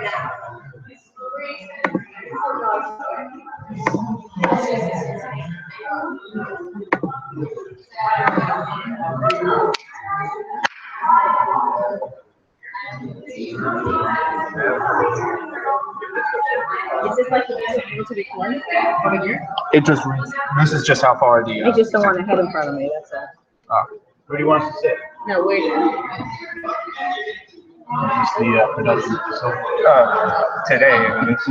Is this like you guys are able to record over here? It just this is just how far the. I just don't want to head in front of me. That's all. Where do you want us to sit? No, where? It's the production facility. Today, it is.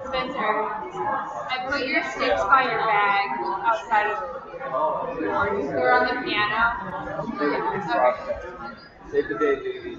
Spencer, I put your sticks by your bag outside of the door. They're on the piano. Okay. Save the day, baby.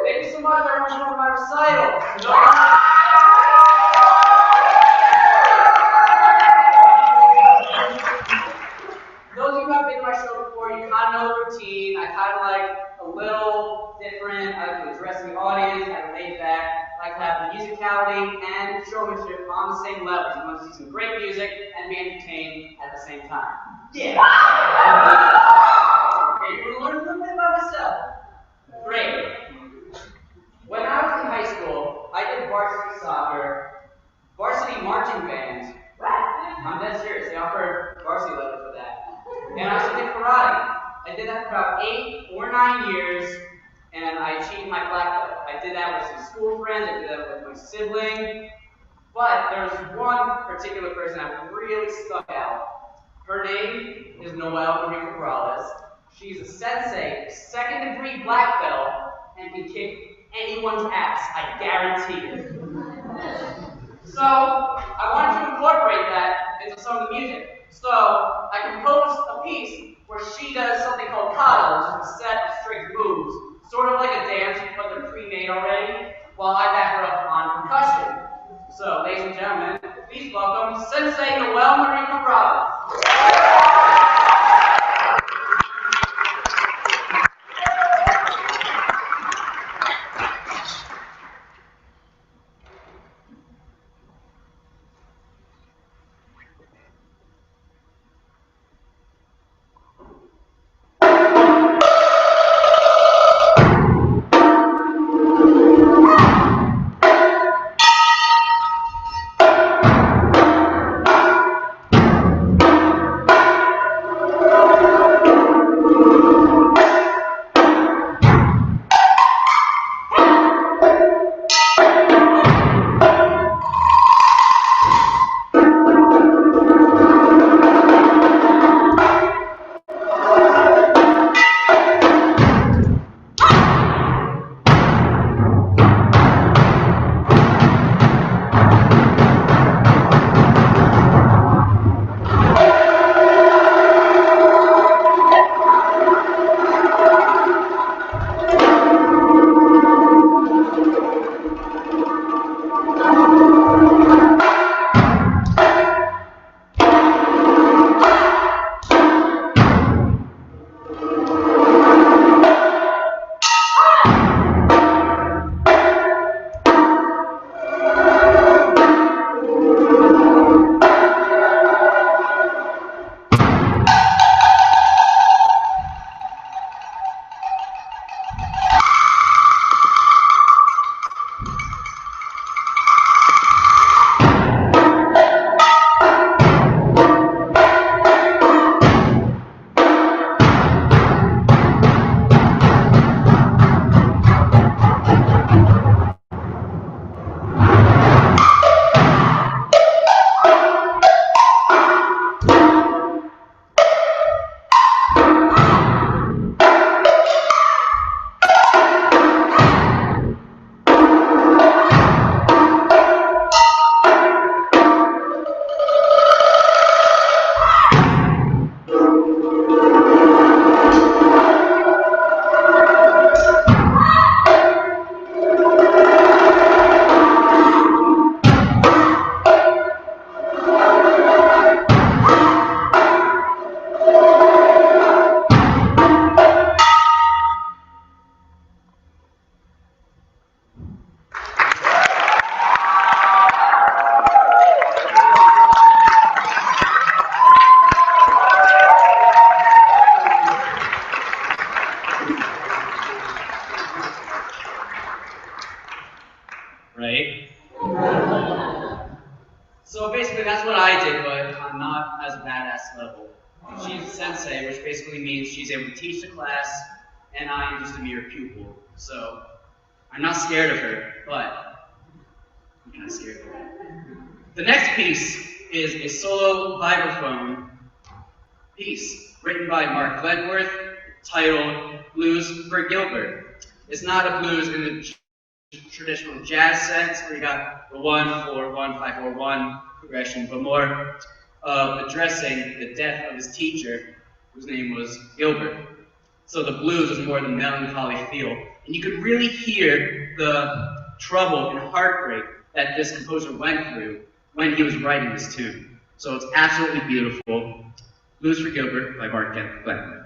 Thank you so much very much for my recital. Those of you who have been to my show before, you kind of know the routine. I kind of like a little different. I like to address the audience, kind of laid back. I like to have the musicality and showmanship on the same level. You want to see some great music and be entertained at the same time. Yeah. Okay, you're going to learn a little bit about myself. Great. When I was in high school, I did varsity soccer, varsity marching band. I'm dead serious. They offered varsity level for that. And I also did karate. I did that for about 8 or 9 years, and I achieved my black belt. I did that with some school friends. I did that with my sibling. But there was one particular person that really stuck out. Her name is Noelle Marie Morales. She's a sensei, 2nd degree black belt, and can kick anyone's ass, I guarantee it. So, I wanted to incorporate that into some of the music. So I composed a piece where she does something called kata, which is a set of strict moves, sort of like a dance, but they're pre-made already, while I back her up on percussion. So, ladies and gentlemen, please welcome Sensei Noel Marie Cabrera. Right? So basically that's what I did, but I'm not as badass level. She's a sensei, which basically means she's able to teach the class, and I am just a mere pupil. So I'm not scared of her, but I'm kind of scared of her. The next piece is a solo vibraphone piece written by Mark Gledworth, titled Blues for Gilbert. It's not a blues in the traditional jazz sense, where you got the 1-4-1-5-4-1 progression, but more of addressing the death of his teacher, whose name was Gilbert. So the blues was more the melancholy feel, and you could really hear the trouble and heartbreak that this composer went through when he was writing this tune. So it's absolutely beautiful. Blues for Gilbert by Mark Glenn.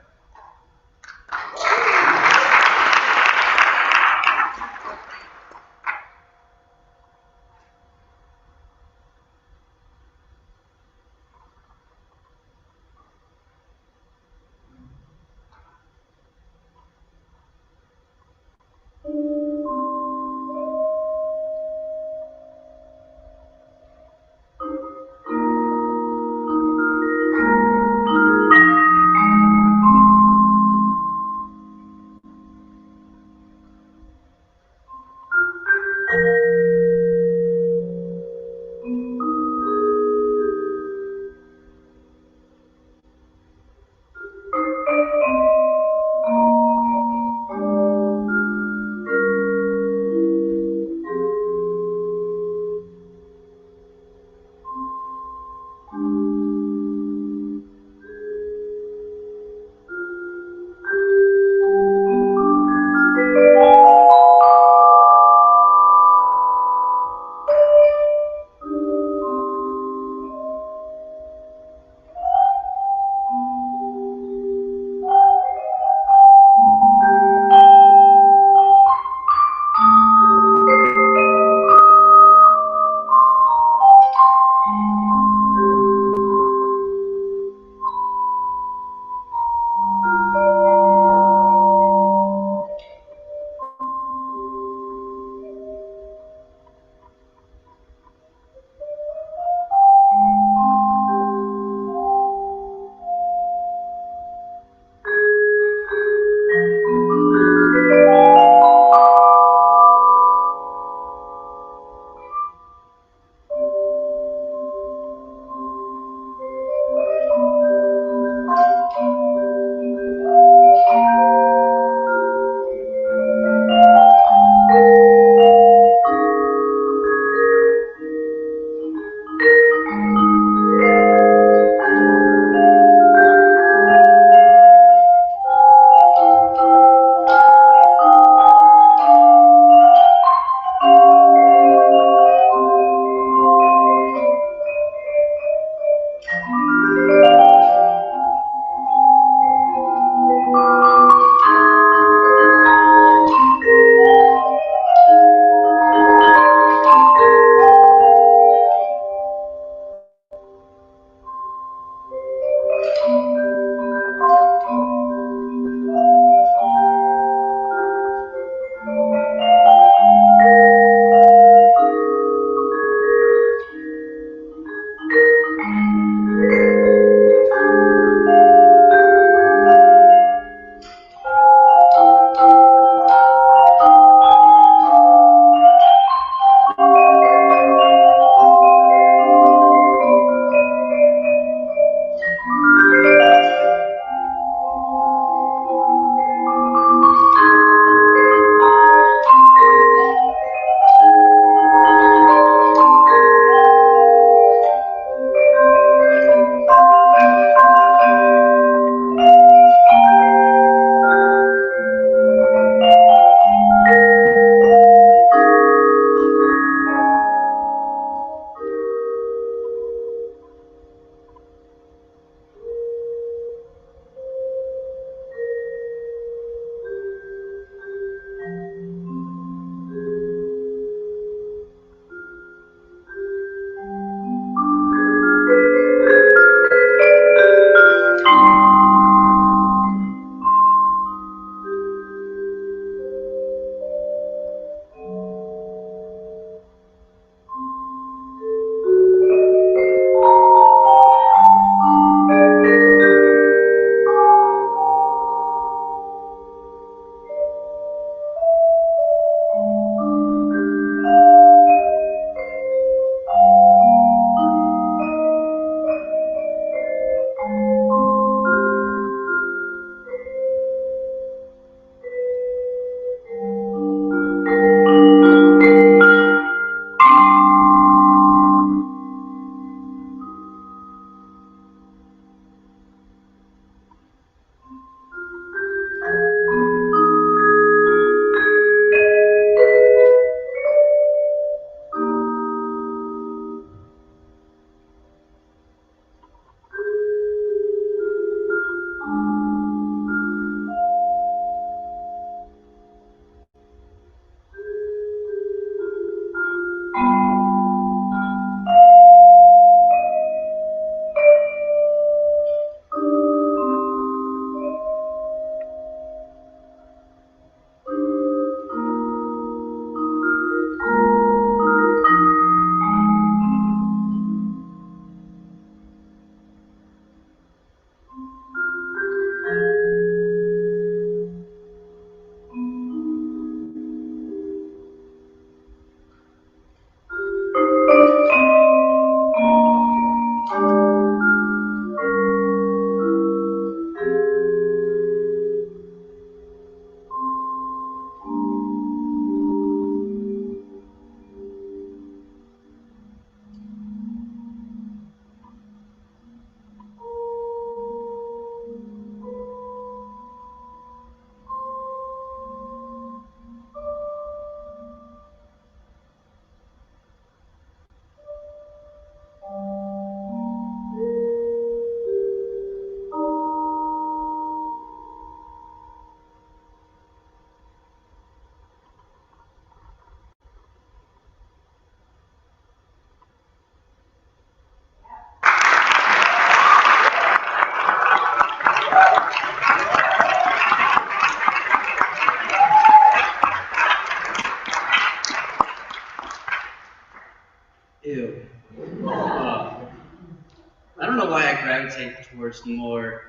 towards more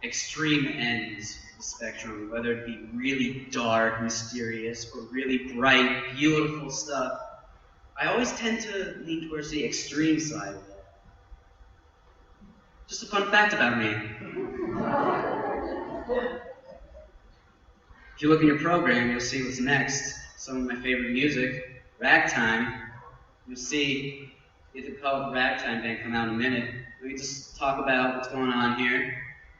extreme ends of the spectrum, whether it be really dark, mysterious, or really bright, beautiful stuff. I always tend to lean towards the extreme side of it. Just a fun fact about me. If you look in your program, you'll see what's next. Some of my favorite music, ragtime. You'll see the Ithaca College Ragtime Band come out in a minute. Let me just talk about what's going on here.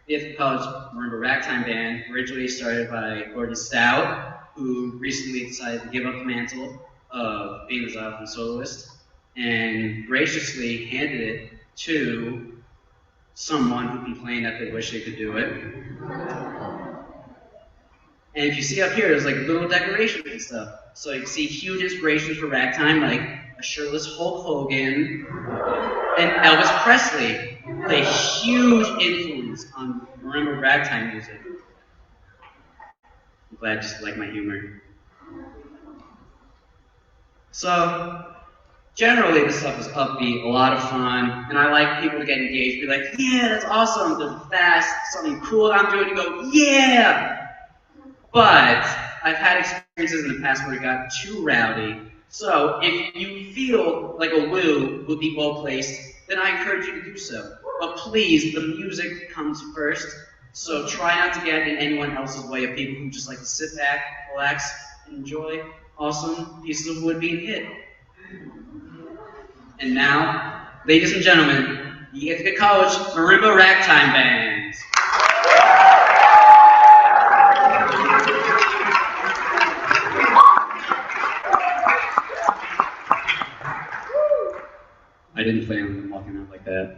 The Ithaca College Marimba Ragtime Band originally started by Gordon Stout, who recently decided to give up the mantle of being a xylophone soloist and graciously handed it to someone who complained that they wish they could do it. And if you see up here, there's like little decorations and stuff. So you can see huge inspirations for ragtime, like a shirtless Hulk Hogan and Elvis Presley. A huge influence on marimba ragtime music. I'm glad you just like my humor. So, generally this stuff is upbeat, a lot of fun, and I like people to get engaged, be like, yeah, that's awesome, they're fast, something cool that I'm doing, you go, yeah! But I've had experiences in the past where it got too rowdy. So if you feel like a woo would be well placed, then I encourage you to do so. But please, the music comes first. So try not to get in anyone else's way of people who just like to sit back, relax, and enjoy awesome pieces of wood being hit. And now, ladies and gentlemen, the Ithaca College Marimba Ragtime Band. I didn't plan on them walking out like that.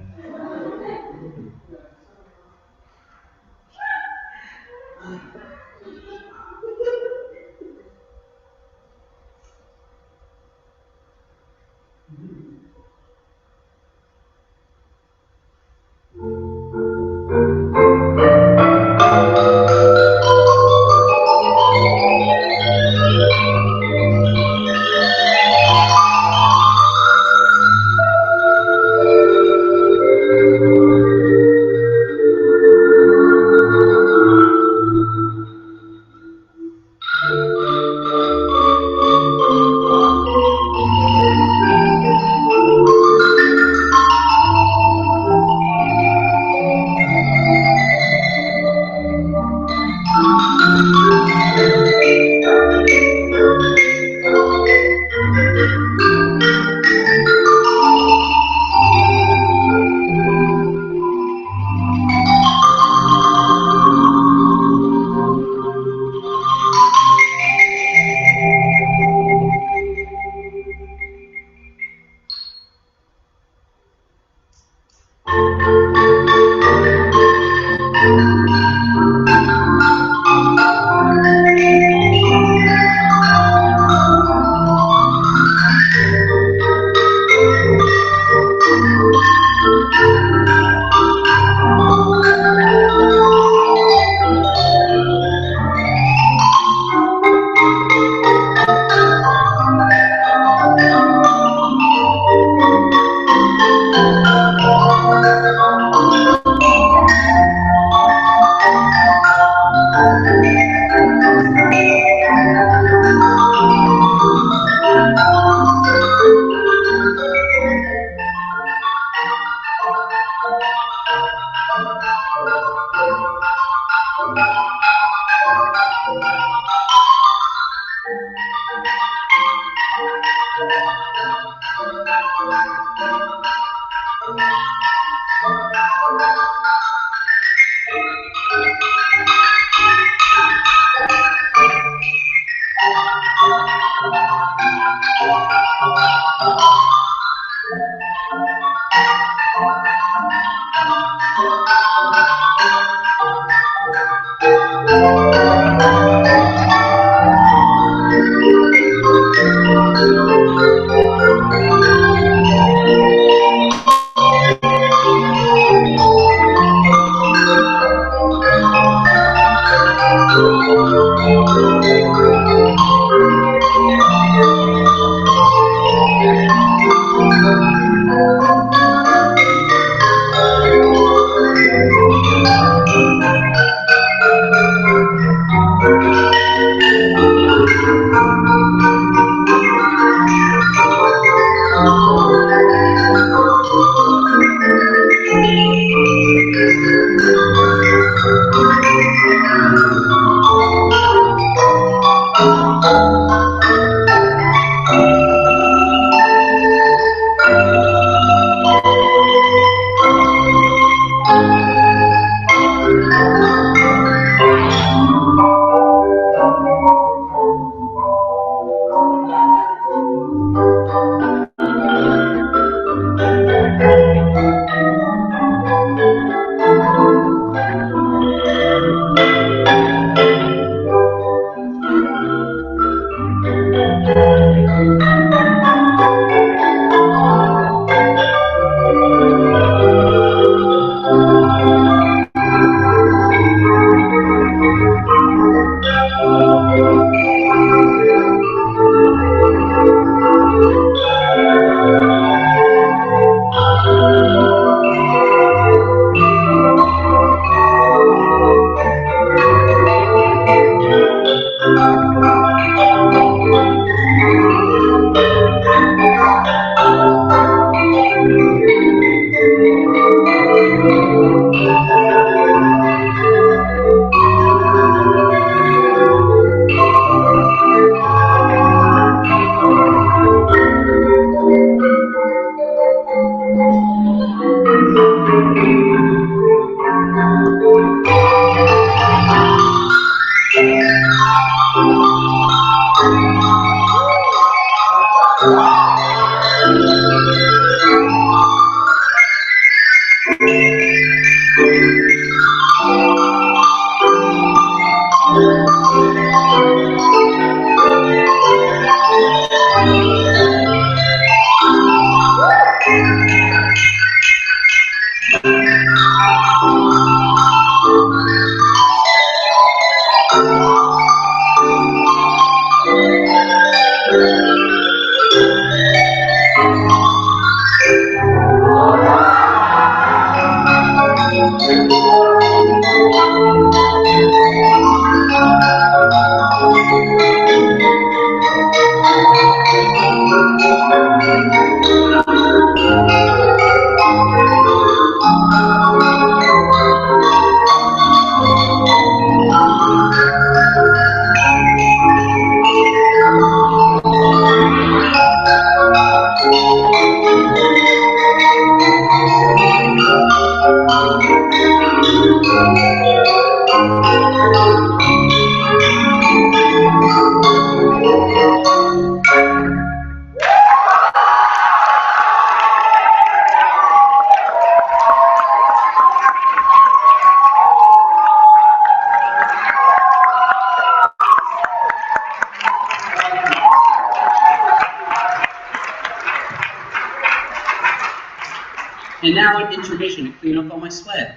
And now an intermission to clean up all my sweat.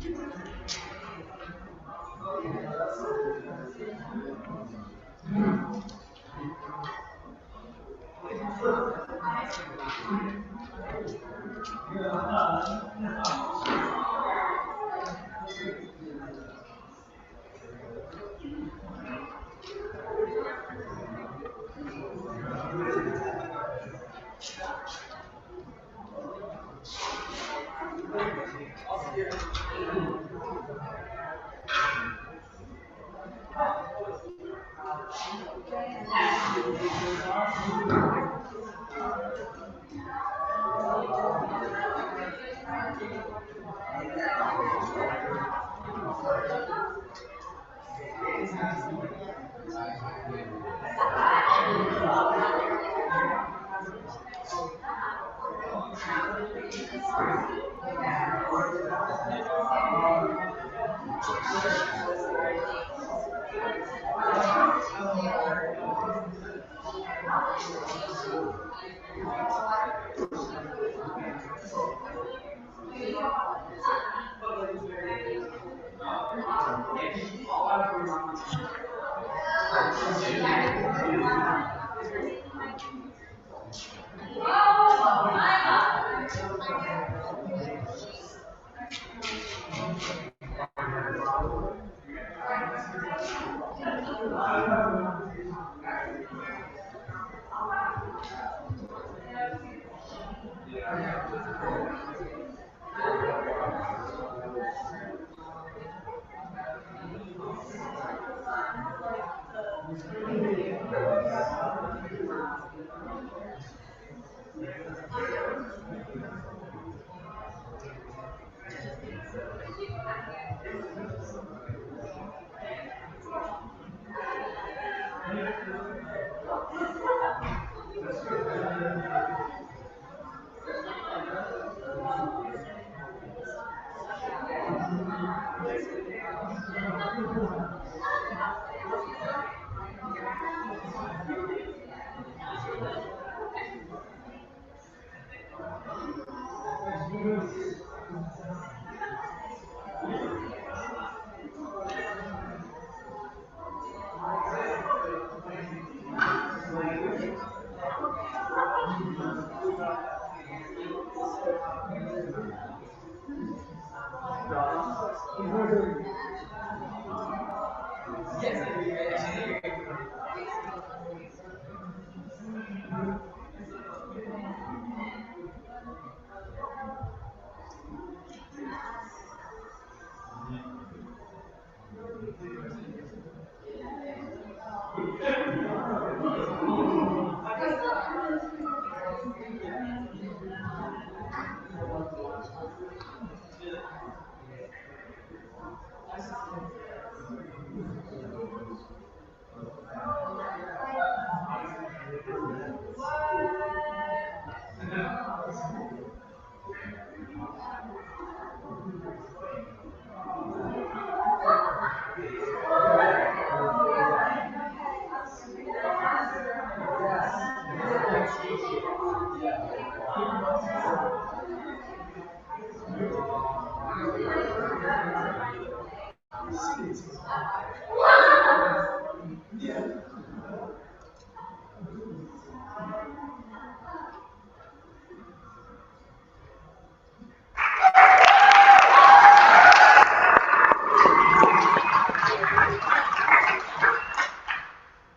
You're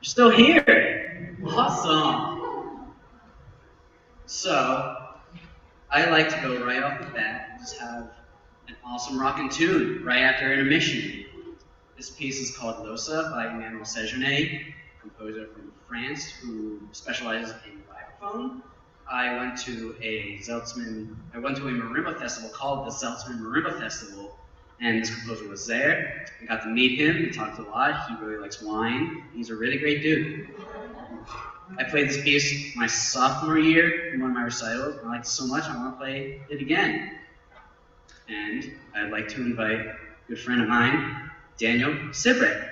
still here. Awesome. So, I like to go right off the bat and just have an awesome rockin' tune right after intermission. This piece is called Losa by Emmanuel Sejourné, a composer from France who specializes in vibraphone. I went to a marimba festival called the Zeltzman Marimba Festival, and this composer was there. I got to meet him, we talked a lot, he really likes wine, he's a really great dude. I played this piece my sophomore year in one of my recitals, and I liked it so much I want to play it again. And I'd like to invite a good friend of mine, Daniel Sibrick.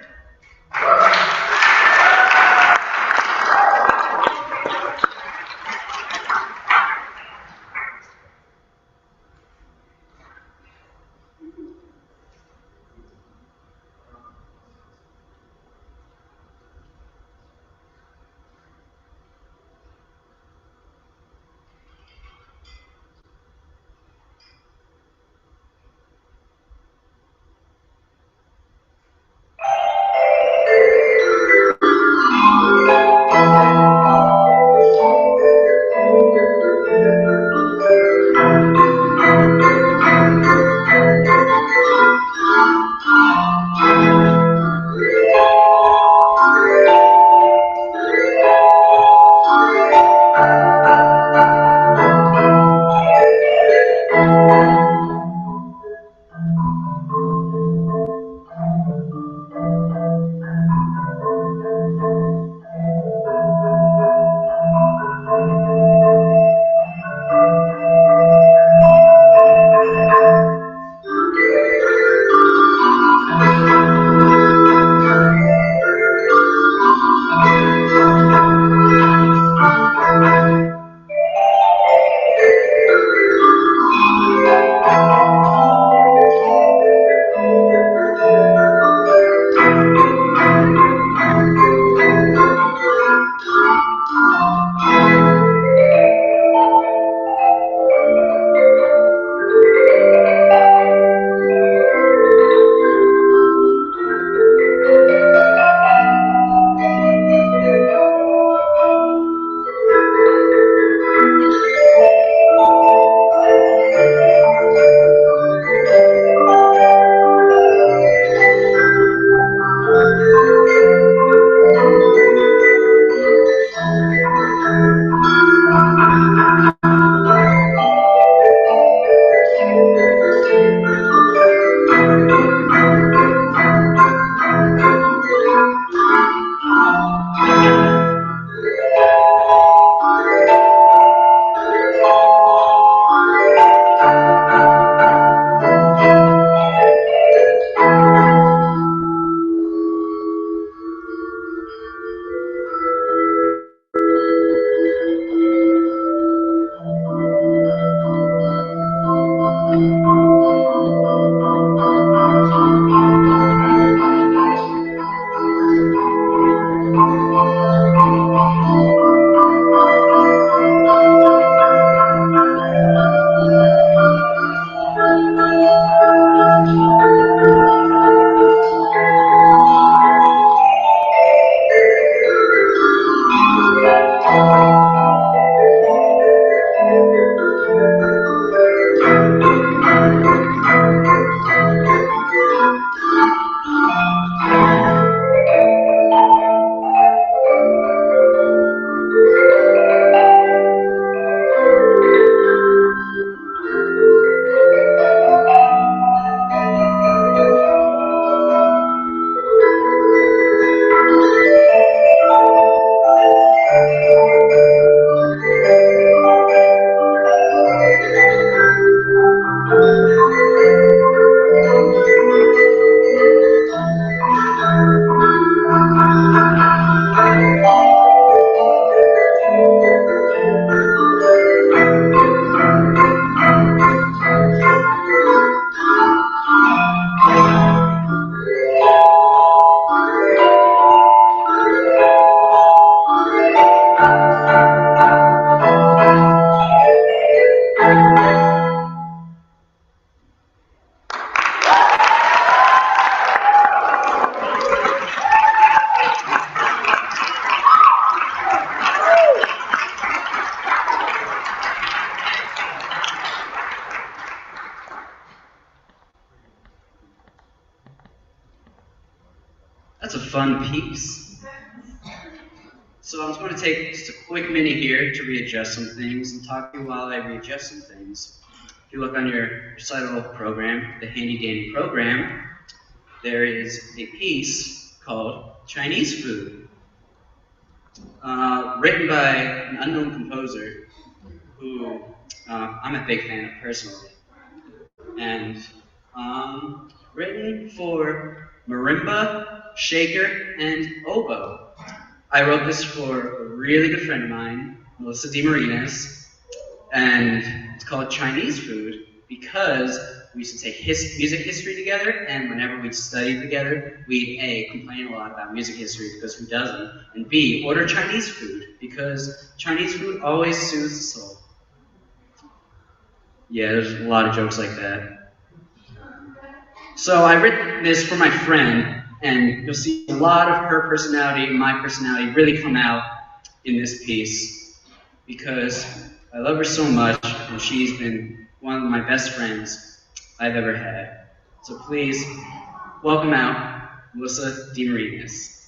That's a fun piece. So I'm just going to take just a quick minute here to readjust some things and talk to you while I readjust some things. If you look on your recital program, the handy dandy program, there is a piece called Chinese Food, written by an unknown composer who I'm a big fan of personally, and written for marimba, shaker, and oboe. I wrote this for a really good friend of mine, Melissa DeMarinas, and it's called Chinese Food because we used to take music history together, and whenever we'd study together, we'd A, complain a lot about music history because who doesn't, and B, order Chinese food because Chinese food always soothes the soul. Yeah, there's a lot of jokes like that. So I written this for my friend, and you'll see a lot of her personality and my personality really come out in this piece because I love her so much, and she's been one of my best friends I've ever had. So please welcome out Melissa DeMarinas.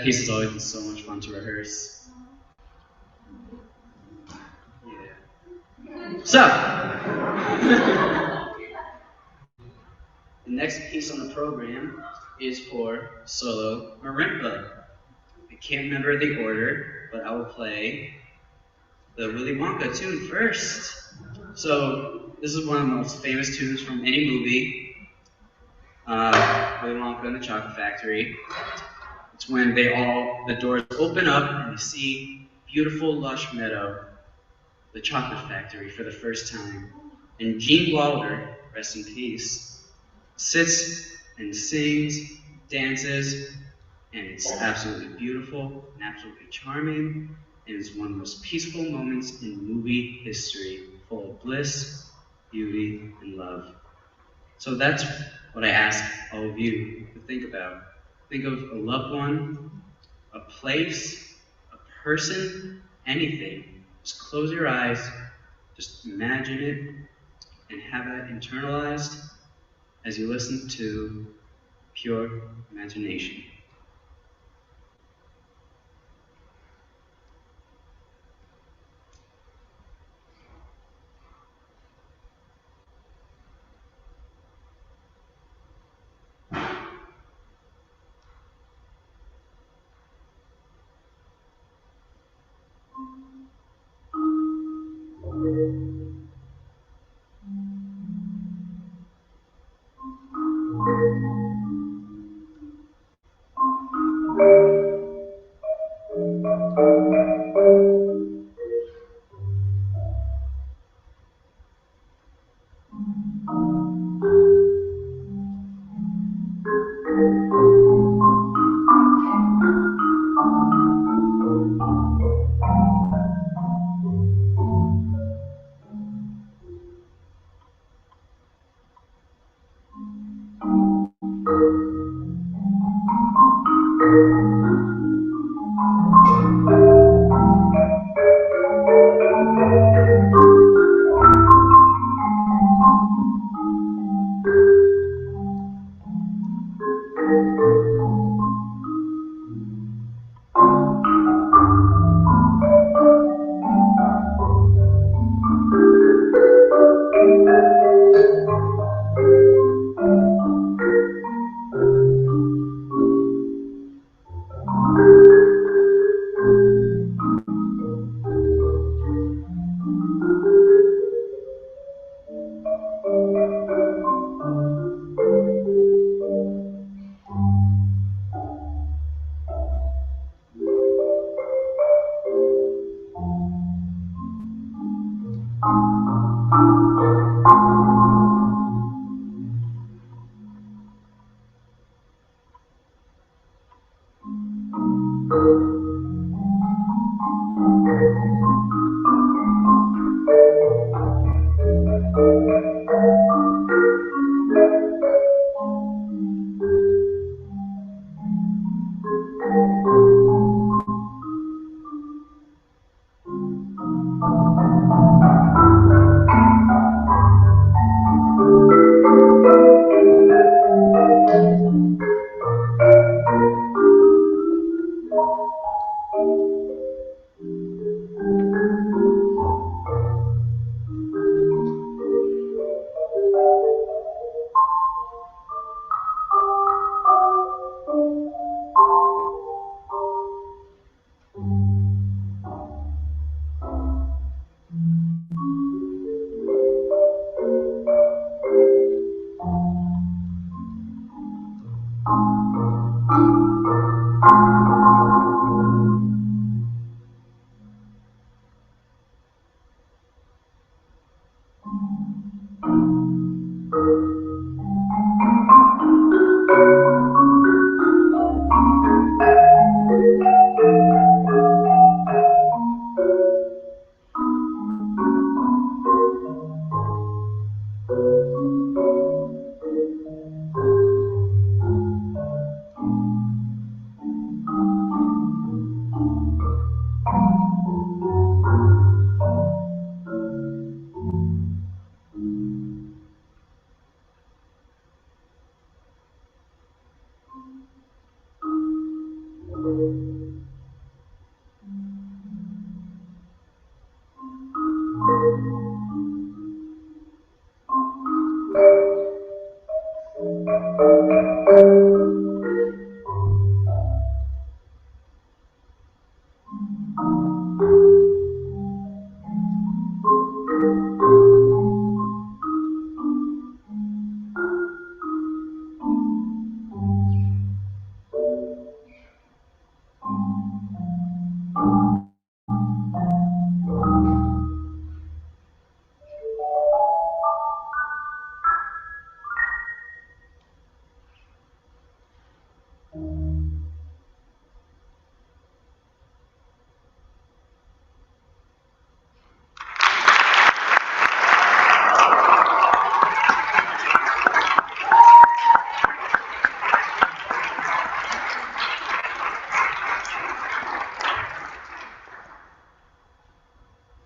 piece has always been so much fun to rehearse. Yeah. So, the next piece on the program is for solo marimba. I can't remember the order, but I will play the Willy Wonka tune first. So, this is one of the most famous tunes from any movie, Willy Wonka and the Chocolate Factory. It's when the doors open up and you see beautiful lush meadow, the chocolate factory for the first time. And Gene Wilder, rest in peace, sits and sings, dances, and it's absolutely beautiful and absolutely charming. And it's one of the most peaceful moments in movie history, full of bliss, beauty, and love. So that's what I ask all of you to think about. Think of a loved one, a place, a person, anything. Just close your eyes, just imagine it, and have that internalized as you listen to pure imagination.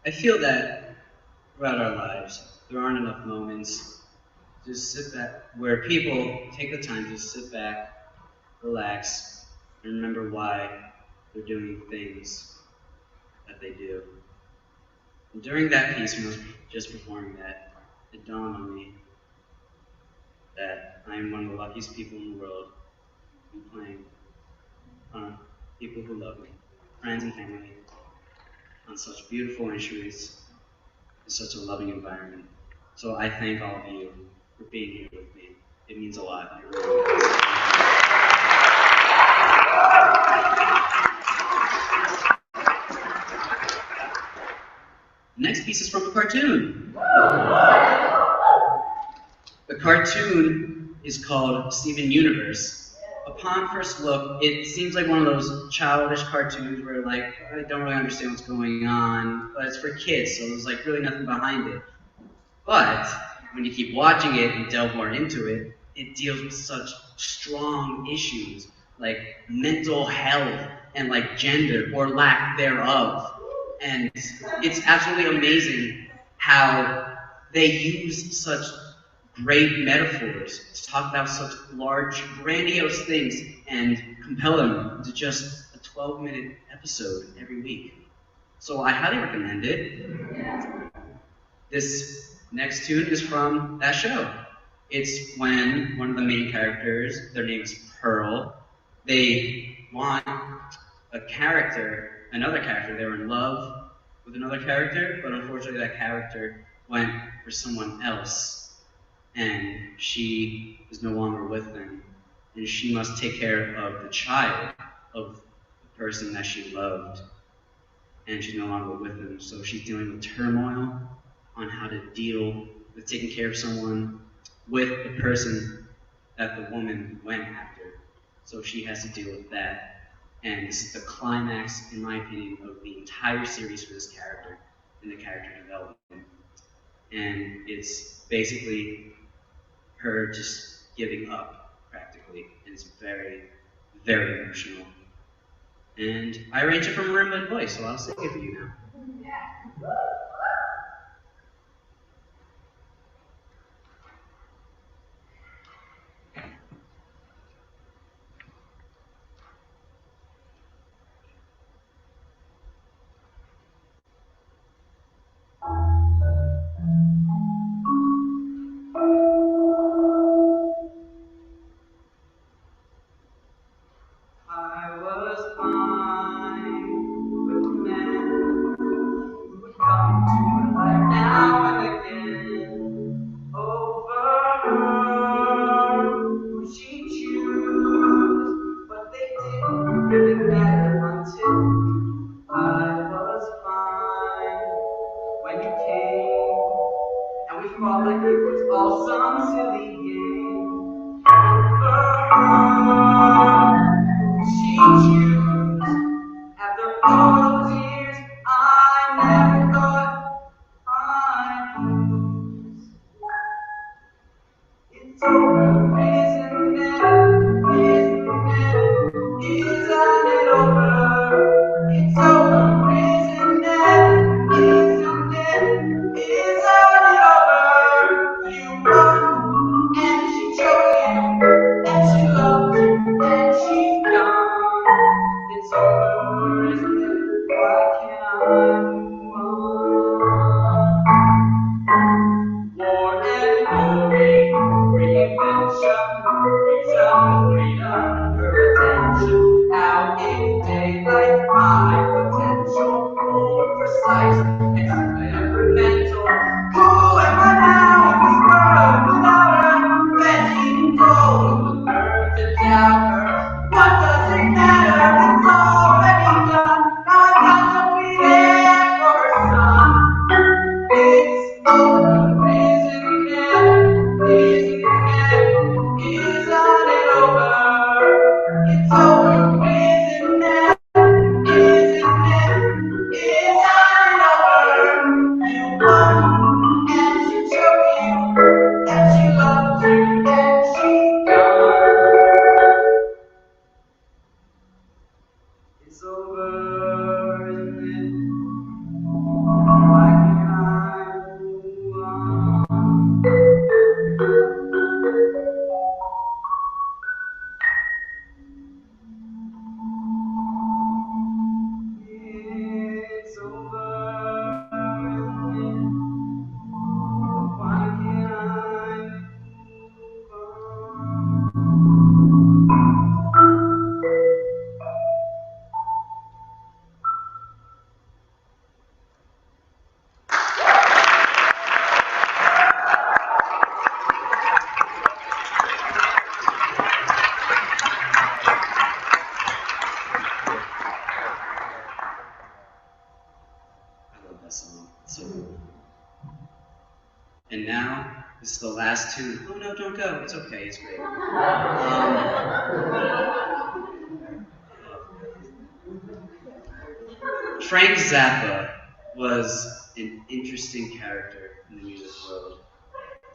I feel that throughout our lives, there aren't enough moments to sit back where people take the time to sit back, relax, and remember why they're doing things that they do. And during that piece, when I was just performing that, it dawned on me that I am one of the luckiest people in the world to be playing on people who love me, friends and family, on such beautiful instruments in such a loving environment. So I thank all of you for being here with me. It means a lot. It really does. The next piece is from a cartoon. The cartoon is called Steven Universe. Upon first look, it seems like one of those childish cartoons where like, I don't really understand what's going on, but it's for kids, so there's like really nothing behind it. But when you keep watching it and delve more into it, it deals with such strong issues like mental health and like gender or lack thereof. And it's absolutely amazing how they use such great metaphors to talk about such large, grandiose things and compel them to just a 12-minute episode every week. So I highly recommend it. This next tune is from that show. It's when one of the main characters, their name is Pearl, they want another character, they were in love with another character, but unfortunately that character went for someone else, and she is no longer with them, and she must take care of the child of the person that she loved, and she's no longer with them, so she's dealing with turmoil on how to deal with taking care of someone with the person that the woman went after. So she has to deal with that. And this is the climax, in my opinion, of the entire series for this character and the character development. And it's basically her just giving up, practically. And it's very, very emotional. And I arranged it from Marimba voice, so I'll sing it for you now. I was fine with the man who would come to her life now and again over her who she choose, but they didn't really matter until I was fine when you came, and we fought like it was all some silly game over her. She choose. After all those years, I never thought I'd lose. It's over, isn't it? Isn't it? Isn't it over? It's over, isn't it? Isn't it? Isn't it over? You won, and she chose you, and she loved you, and she's gone. It's over, isn't it? Why can't I move on? War and glory, reinvention, reason, freedom, her attention, out in daylight, my potential, more precise, experimental. Who am I now in this world without her? Betty told the nerve to doubt her. What does it matter? It's already done. Now I got to be there for her son. It's over, isn't it? Isn't it? Isn't it over? It's over, isn't it? Isn't it? Isn't it over? this song. It's so cool. And now, this is the last tune. Oh no, don't go. It's okay. It's great. Frank Zappa was an interesting character in the music world,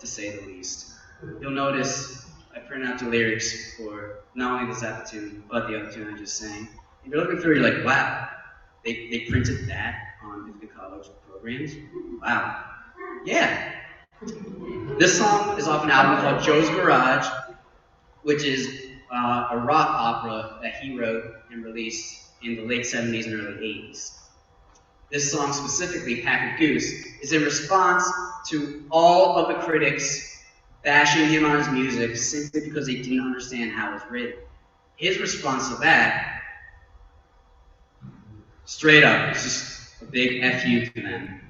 to say the least. You'll notice I printed out the lyrics for not only the Zappa tune, but the other tune I just sang. If you're looking through, you're like, wow, they printed that on the college programs? Wow. Yeah. This song is off an album called Joe's Garage, which is a rock opera that he wrote and released in the late 70s and early 80s. This song specifically, Packard Goose, is in response to all of the critics bashing him on his music simply because they didn't understand how it was written. His response to that, straight up, is just a big F you to them.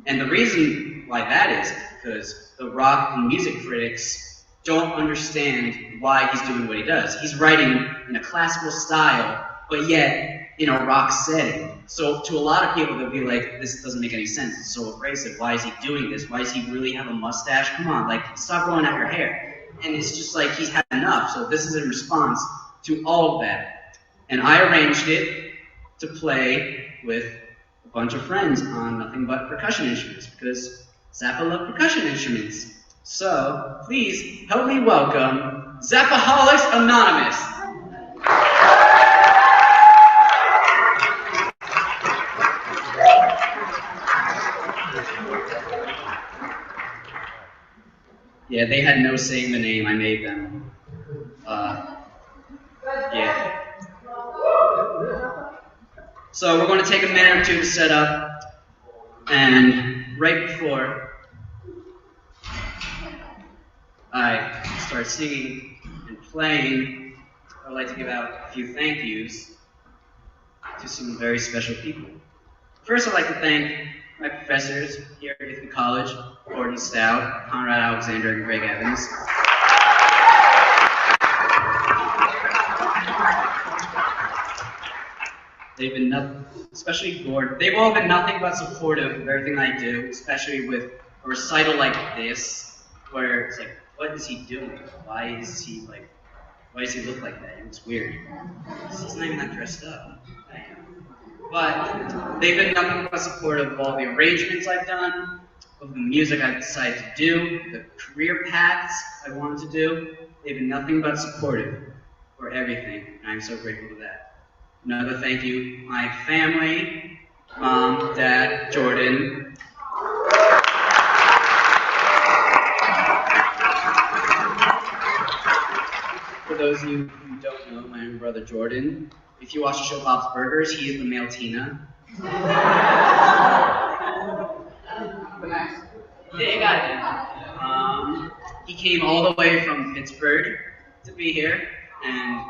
And the reason why that is because the rock and music critics don't understand why he's doing what he does. He's writing in a classical style, but yet in a rock setting. So to a lot of people, they'll be like, this doesn't make any sense. It's so abrasive. Why is he doing this? Why does he really have a mustache? Come on, like, stop growing out your hair. And it's just like, he's had enough. So this is in response to all of that. And I arranged it to play with a bunch of friends on nothing but percussion instruments, because Zappa loved percussion instruments. So, please help me welcome Zappaholics Anonymous. Yeah, they had no say in the name, I made them. Yeah. So we're going to take a minute or two to set up, and right before I start singing and playing, I would like to give out a few thank yous to some very special people. First, I'd like to thank my professors here at Ithaca College, Gordon Stout, Conrad Alexander, and Greg Evans. They've been nothing, especially Gordon, they've all been nothing but supportive of everything I do, especially with a recital like this, where it's like, what is he doing? Why does he look like that? It's weird. He's not even that dressed up. I am. But they've been nothing but supportive of all the arrangements I've done, of the music I've decided to do, the career paths I wanted to do. They've been nothing but supportive for everything, and I'm so grateful for that. Another thank you, my family, Mom, Dad, Jordan. For those of you who don't know, my own brother Jordan, if you watch the show Bob's Burgers, he is the male Tina. Yeah, you got it. He came all the way from Pittsburgh to be here, and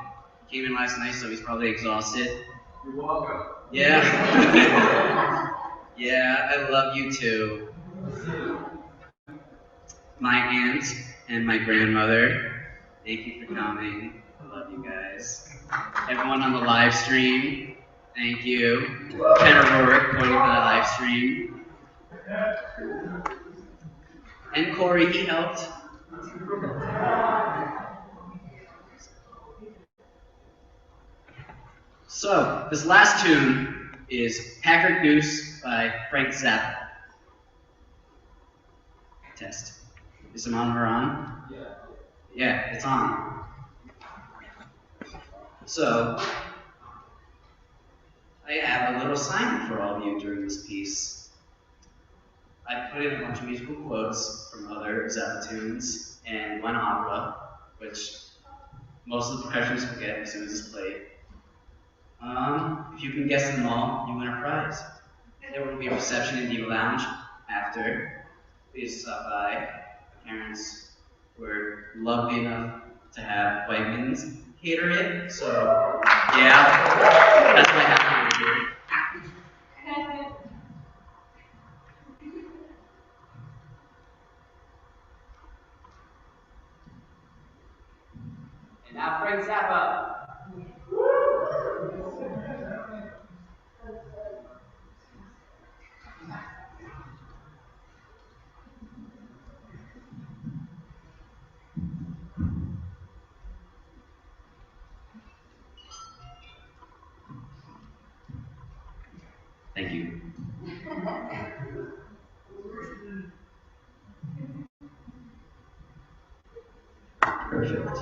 he came in last night, so he's probably exhausted. You're welcome. Yeah. Yeah, I love you too. My aunt and my grandmother, thank you for coming. I love you guys. Everyone on the live stream, thank you. Ken O'Rourke pointing to the live stream. And Corey, he helped. So, this last tune is Packard Goose by Frank Zappa. Test. Is the monitor on? Yeah. Yeah, it's on. So, I have a little assignment for all of you during this piece. I put in a bunch of musical quotes from other Zappa tunes and one opera, which most of the percussionists will get as soon as it's played. If you can guess them all, you win a prize. There will be a reception in the lounge after. Please stop by. My parents were lovely enough to have Wegmans cater it, so yeah, that's what happened here. And now Frank Zappa. Thank you. Perfect.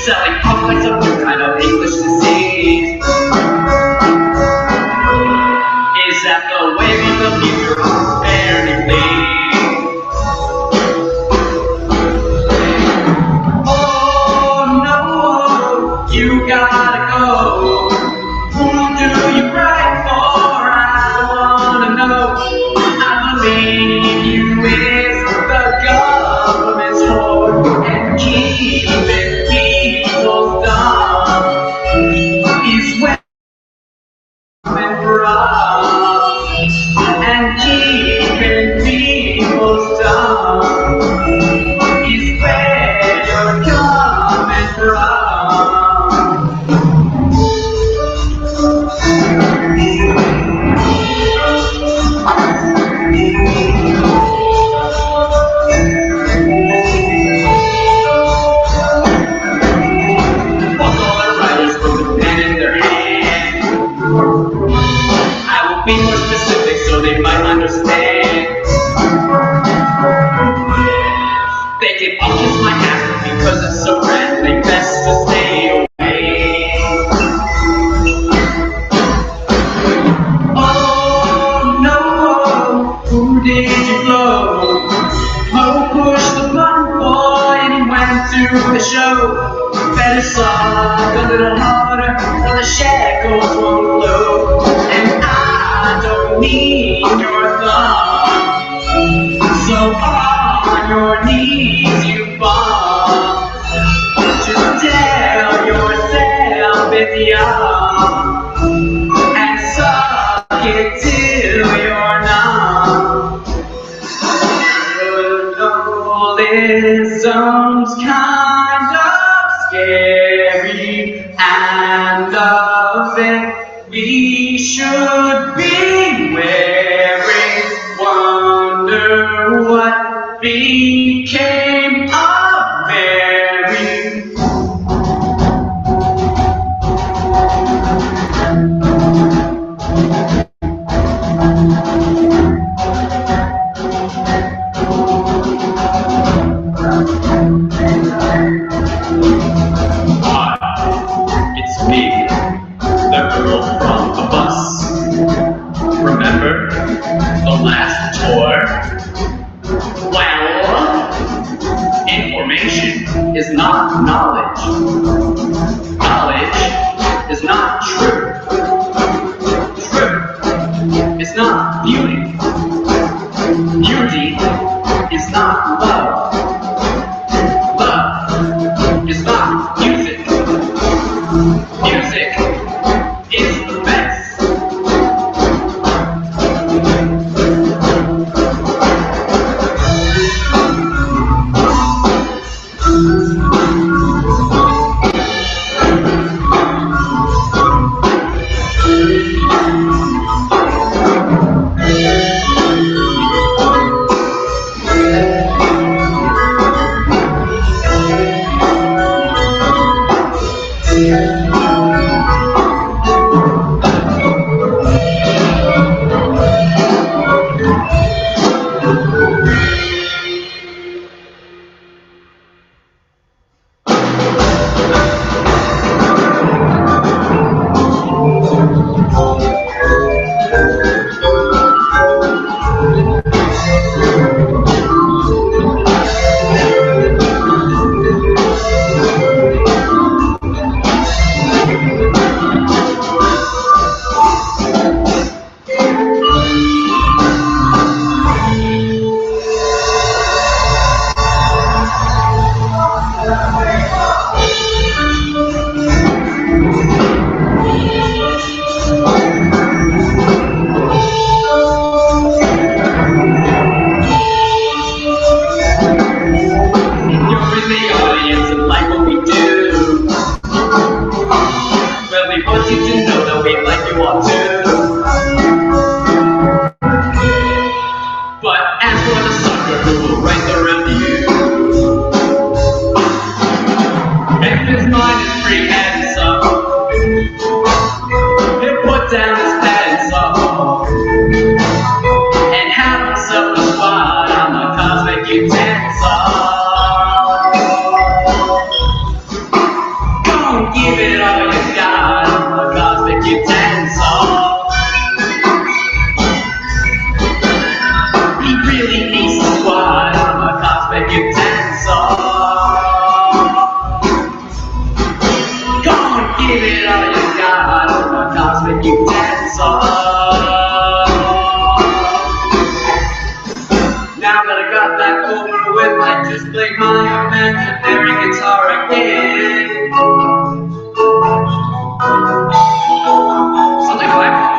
Selling complex of new kind of English disease. Is that the wave of the future? Apparently. Oh no, you gotta go. Who do you cry for? I wanna know. I believe you is the government's whore and keeping people dumb is where and keeping people dumb is where you're coming from. Be more specific so they might understand. They can all kiss my ass because it's so friendly, best to stay away. Oh no, who did you blow? Mo pushed the button boy and he went to the show. Better suck a little harder or the shackles won't blow. And I don't need your thumb. So on your knees you fall. Just tell yourself it's young and suck it till you're numb. Journalism's kind of scary, and of it we should be wearing. Wonder what became of Mary. It's me, the girl from the bus. Remember the last tour? Well, information is not knowledge. Knowledge is not truth. Truth is not beauty. Beauty is not love. Love is not music. Music is the best. Play my imaginary guitar again. Something like